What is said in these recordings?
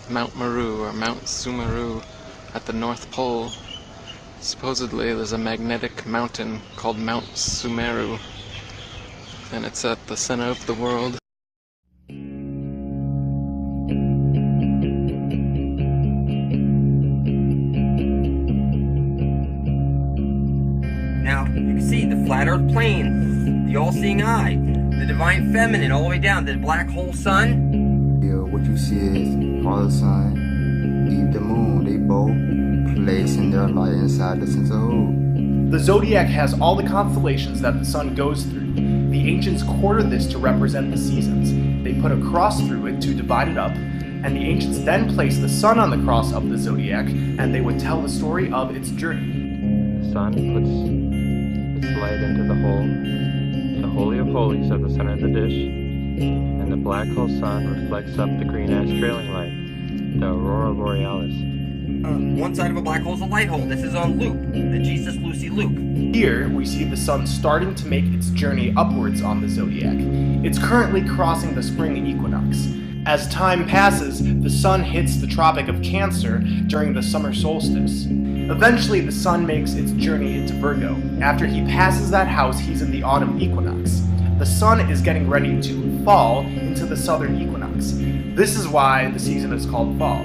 Mount Meru or Mount Sumeru at the North Pole. Supposedly there's a magnetic mountain called Mount Sumeru, and it's at the center of the world. Now, you can see the flat earth plane, the all-seeing eye, the divine feminine all the way down, the black hole sun. Yeah, what you see is Father, Son, Eve, the moon, they both placing their light inside the center hole. The zodiac has all the constellations that the sun goes through. The ancients quartered this to represent the seasons. They put a cross through it to divide it up, and the ancients then placed the sun on the cross of the zodiac, and they would tell the story of its journey. The sun puts its light into the Holy of Holies at the center of the dish, and the black hole sun reflects up the green-ash trailing light, the Aurora Borealis. One side of a black hole is a light hole. This is on loop, the Jesus-Lucy loop. Here, we see the sun starting to make its journey upwards on the zodiac. It's currently crossing the spring equinox. As time passes, the sun hits the Tropic of Cancer during the summer solstice. Eventually, the sun makes its journey into Virgo. After he passes that house, he's in the autumn equinox. The sun is getting ready to fall into the southern equinox. This is why the season is called fall.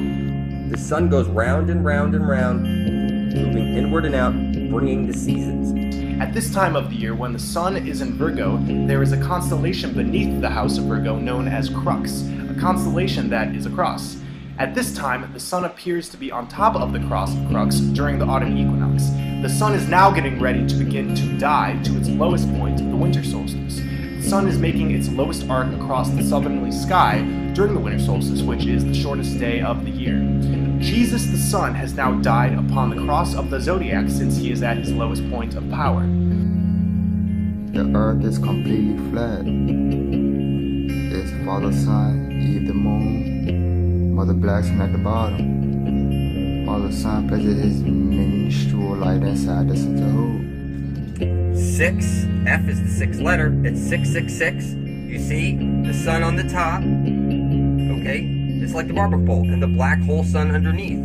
The sun goes round and round and round, moving inward and out, bringing the seasons. At this time of the year, when the sun is in Virgo, there is a constellation beneath the house of Virgo known as Crux, a constellation that is a cross. At this time, the sun appears to be on top of the cross of Crux during the autumn equinox. The sun is now getting ready to begin to die to its lowest point, the winter solstice. The sun is making its lowest arc across the southerly sky during the winter solstice, which is the shortest day of the year. Jesus the sun has now died upon the cross of the zodiac since he is at his lowest point of power. The earth is completely flat. It's Father, Son, Eve, the moon, Mother Black Sun at the bottom. Father, Son places his minstrel light inside the center hole. 6, F is the sixth letter, it's 666. You see the sun on the top, okay? It's like the barbecue pole, and the black hole sun underneath.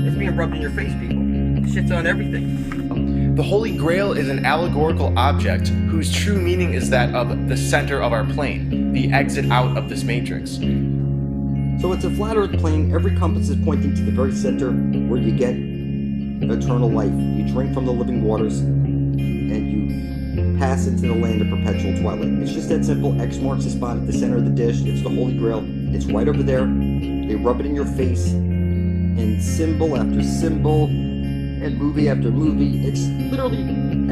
It's being rubbed in your face, people. This shit's on everything. The Holy Grail is an allegorical object whose true meaning is that of the center of our plane, the exit out of this matrix. So it's a flat earth plane. Every compass is pointing to the very center where you get eternal life. You drink from the living waters and you pass into the land of perpetual twilight. It's just that simple. X marks the spot at the center of the dish. It's the Holy Grail. It's right over there. They rub it in your face, and symbol after symbol, and movie after movie. It's literally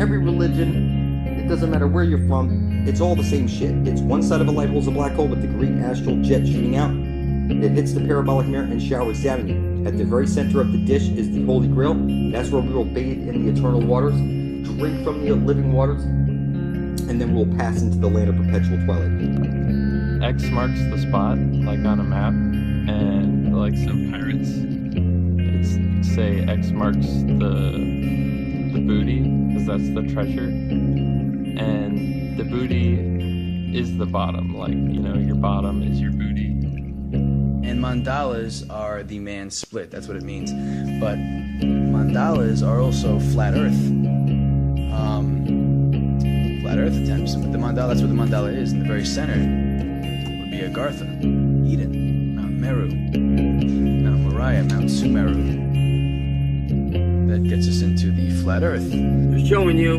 every religion. It doesn't matter where you're from. It's all the same shit. It's one side of a light hole is a black hole with the green astral jet shooting out. It hits the parabolic mirror and showers down on you. At the very center of the dish is the Holy Grail. That's where we will bathe in the eternal waters, drink from the living waters, and then we'll pass into the land of perpetual twilight. X marks the spot, like on a map, and like some pirates, it's say X marks the booty, because that's the treasure, and the booty is the bottom, like, you know, your bottom is your booty. And mandalas are the man's split, that's what it means. But mandalas are also flat earth. Flat earth attempts. But the mandala, that's what the mandala is. In the very center would be Agartha, Eden, Mount Meru, Mount Moriah, Mount Sumeru. That gets us into the flat earth. They're showing you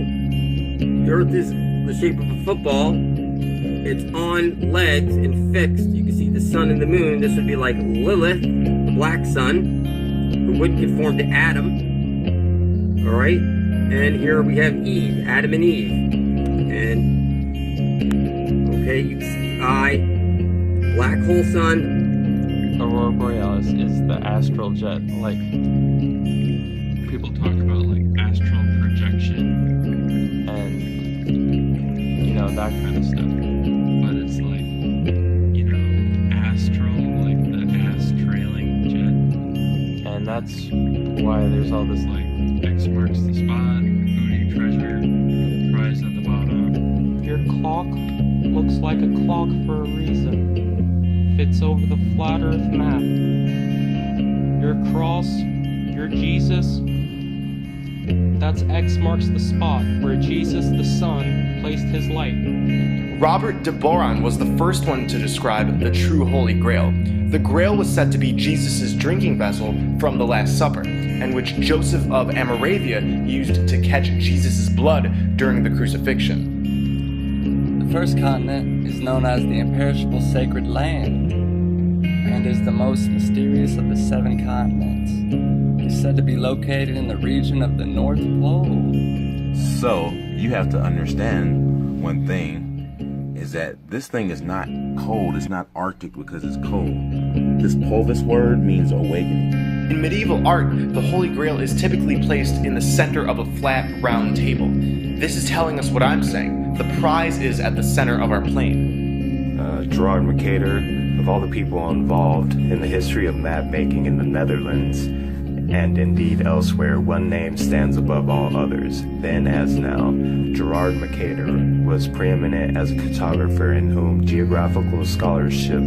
the earth is the shape of a football. It's on legs and fixed. You can see the sun and the moon. This would be like Lilith, the black sun, who wouldn't conform to Adam. All right? And here we have Eve, Adam and Eve. And, okay, you can see the eye, black hole sun. Aurora Borealis is the astral jet. Like, people talk about, like, astral projection and, you know, that kind of stuff. But it's like, you know, astral, like the ass-trailing jet. And that's why there's all this, like, X marks the spot, booty, treasure, prize at the bottom. Your clock looks like a clock for a reason. Fits over the flat earth map. cross, your Jesus, that's X marks the spot where Jesus the Son placed his light. Robert de Boron was the first one to describe the true Holy Grail. The Grail was said to be Jesus' drinking vessel from the Last Supper, and which Joseph of Amoravia used to catch Jesus' blood during the crucifixion. The first continent is known as the imperishable sacred land, and is the most mysterious of the 7 continents. It is said to be located in the region of the North Pole. So, you have to understand one thing, is that this thing is not cold, it's not Arctic because it's cold. This word means awakening. In medieval art, the Holy Grail is typically placed in the center of a flat, round table. This is telling us what I'm saying. The prize is at the center of our plane. Gerard Mercator, of all the people involved in the history of map making in the Netherlands, and indeed elsewhere, one name stands above all others, then as now. Gerard Mercator was preeminent as a cartographer in whom geographical scholarship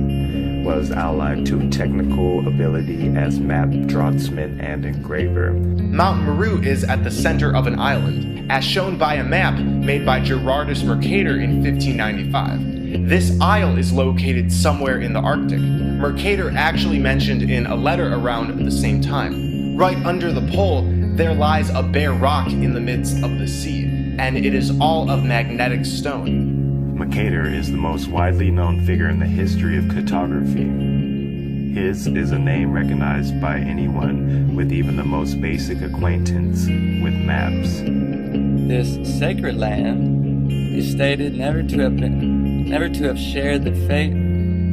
was allied to technical ability as map draughtsman and engraver. Mount Meru is at the center of an island, as shown by a map made by Gerardus Mercator in 1595. This isle is located somewhere in the Arctic. Mercator actually mentioned in a letter around the same time. Right under the pole, there lies a bare rock in the midst of the sea, and it is all of magnetic stone. Mercator is the most widely known figure in the history of cartography. His is a name recognized by anyone with even the most basic acquaintance with maps. This sacred land is stated never to have shared the fate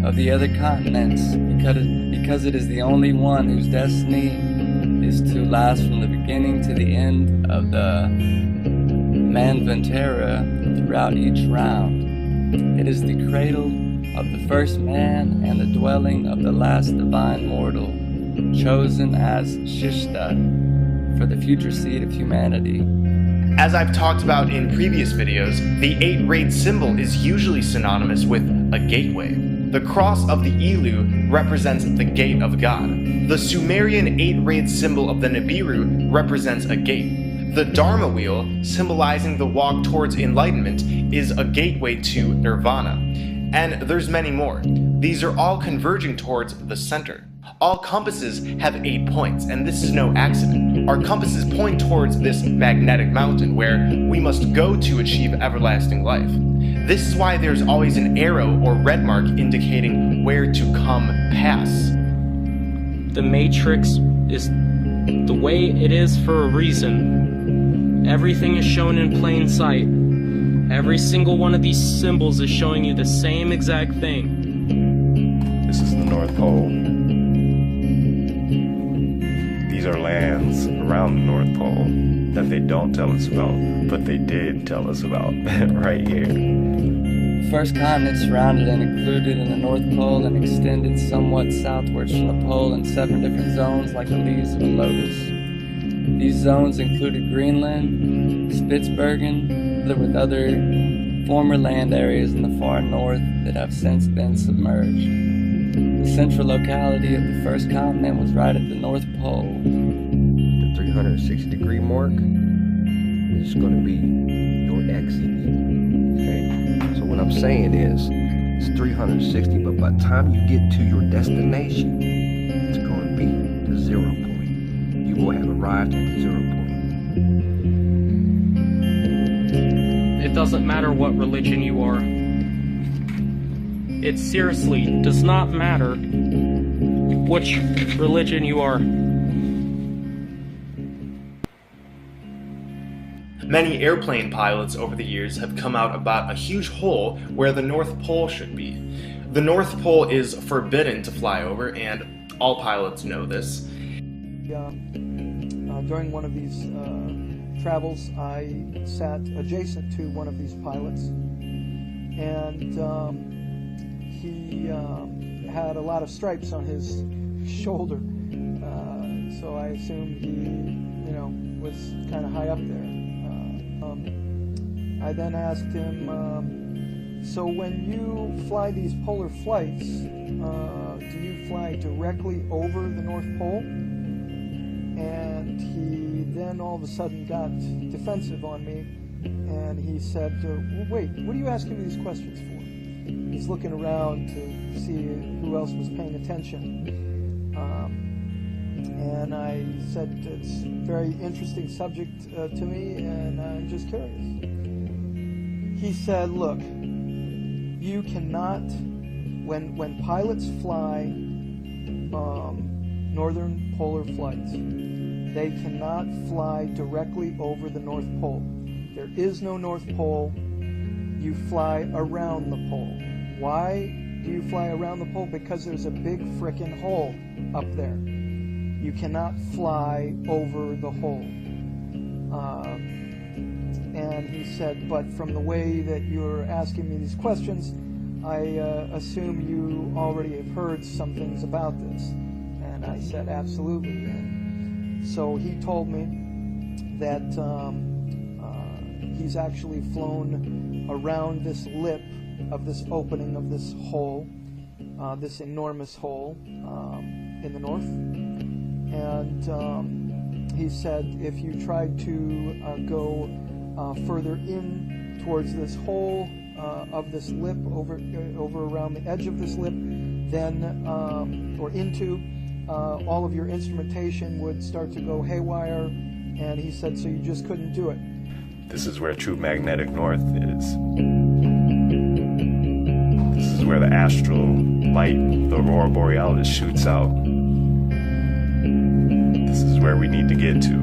of the other continents, because it is the only one whose destiny is to last from the beginning to the end of the Manvantara throughout each round. It is the cradle of the first man and the dwelling of the last divine mortal, chosen as Shishta for the future seed of humanity. As I've talked about in previous videos, the 8-rayed symbol is usually synonymous with a gateway. The cross of the Elu represents the gate of God. The Sumerian 8-rayed symbol of the Nibiru represents a gate. The Dharma wheel, symbolizing the walk towards enlightenment, is a gateway to nirvana. And there's many more. These are all converging towards the center. All compasses have 8 points, and this is no accident. Our compasses point towards this magnetic mountain where we must go to achieve everlasting life. This is why there's always an arrow or red mark indicating where to come pass. The Matrix is the way it is for a reason. Everything is shown in plain sight. Every single one of these symbols is showing you the same exact thing. This is the North Pole. These are lands around the North Pole that they don't tell us about, but they did tell us about right here. The first continent surrounded and included in the North Pole and extended somewhat southwards from the pole in 7 different zones like the leaves of a lotus. These zones included Greenland, Spitsbergen, with other former land areas in the far north that have since been submerged. The central locality of the first continent was right at the North Pole. The 360-degree mark is going to be your exit. Okay? So what I'm saying is, it's 360, but by the time you get to your destination, it's going to be the 0 point. You will have arrived at the 0 point. It doesn't matter what religion you are. It seriously does not matter which religion you are. Many airplane pilots over the years have come out about a huge hole where the North Pole should be. The North Pole is forbidden to fly over, and all pilots know this. During one of these travels, I sat adjacent to one of these pilots, and he had a lot of stripes on his shoulder, so I assumed he, was kind of high up there. I then asked him, so when you fly these polar flights, do you fly directly over the North Pole? And he then all of a sudden got defensive on me, and he said, well, wait, what are you asking me these questions for? He's looking around to see who else was paying attention. And I said, it's a very interesting subject to me, and I'm just curious. He said, look, you cannot, when pilots fly northern polar flights, they cannot fly directly over the North Pole. There is no North Pole. You fly around the pole. Why do you fly around the pole? Because there's a big frickin' hole up there. You cannot fly over the hole. And he said, but from the way that you're asking me these questions, I assume you already have heard some things about this. And I said, absolutely. And so he told me that he's actually flown around this lip of this opening of this hole, this enormous hole in the north. And he said if you tried to go further in towards this hole of this lip, over around the edge of this lip, then, or into, all of your instrumentation would start to go haywire. And he said, so you just couldn't do it. This is where true magnetic north is. This is where the astral light, the aurora borealis, shoots out. This is where we need to get to.